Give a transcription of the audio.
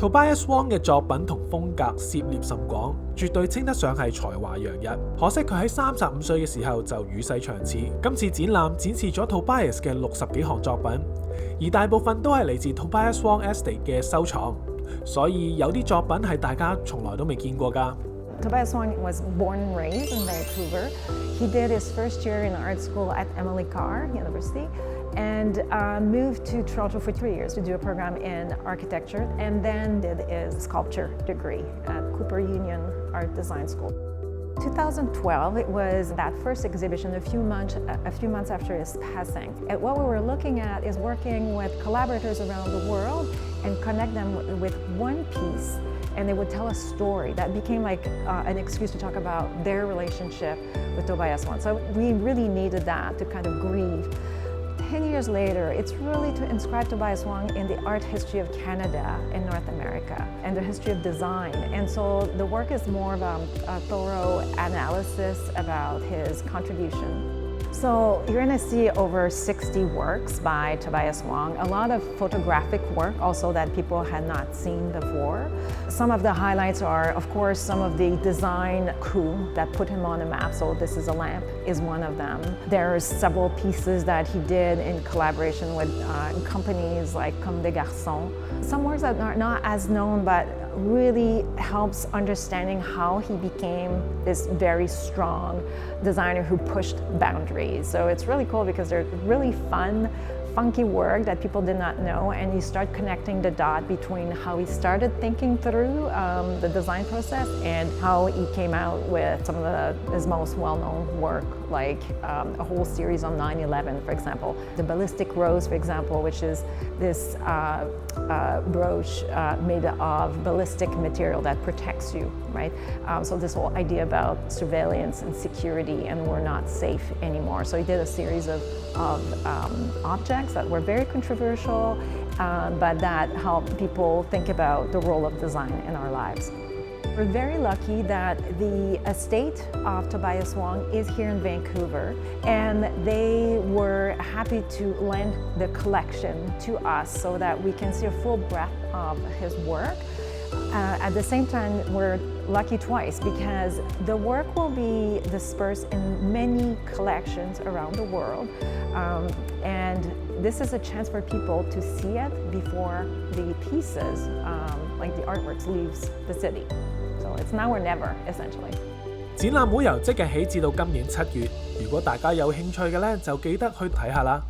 Tobias Wong 嘅作品同風格涉獵甚廣，絕對稱得上係才華洋溢。可惜佢喺35歲嘅時候就與世長辭。今次展覽展示咗 Tobias 嘅60幾項作品，而大部分都係嚟自 Tobias Wong Estate 嘅收藏，所以有啲作品係大家從來都未見過㗎。Tobias Wong was born and raised in Vancouver. He did his first year in art school at Emily Carr University and moved to Toronto for 3 years to do a program in architecture and then did his sculpture degree at Cooper Union Art Design School. 2012, it was that first exhibition a few months after his passing. And what we were looking at is working with collaborators around the world and connect them with one piece, and they would tell a story that became like an excuse to talk about their relationship with Tobias Wong. So we really needed that to kind of grieve. 10 years later, it's really to inscribe Tobias Wong in the art history of Canada and North America and the history of design. And so the work is more of a thorough analysis about his contribution. So you're going to see over 60 works by Tobias Wong, a lot of photographic work also that people had not seen before. Some of the highlights are, of course, some of the design coup that put him on the map. So This Is a Lamp is one of them. There's several pieces that he did in collaboration with companies like Comme des Garçons. Some works that are not as known, but really helps understanding how he became this very strong designer who pushed boundaries. So it's really cool because they're really fun, funky work that people did not know, and you start connecting the dot between how he started thinking through the design process and how he came out with some of his most well-known work, like a whole series on 9/11, for example. The Ballistic Rose, for example, which is this brooch made of ballistic material that protects you, right? So this whole idea about surveillance and security, and we're not safe anymore. So he did a series of objects that were very controversial, but that helped people think about the role of design in our lives. We're very lucky that the estate of Tobias Wong is here in Vancouver, and they were happy to lend the collection to us so that we can see a full breadth of his work. At the same time, we're lucky twice because the work will be dispersed in many collections around the world, and this is a chance for people to see it before the pieces, like the artworks, leaves the city. So it's now or never, essentially. 展覽會由即日起至到今年7月，如果大家有興趣嘅呢，就記得去睇下啦。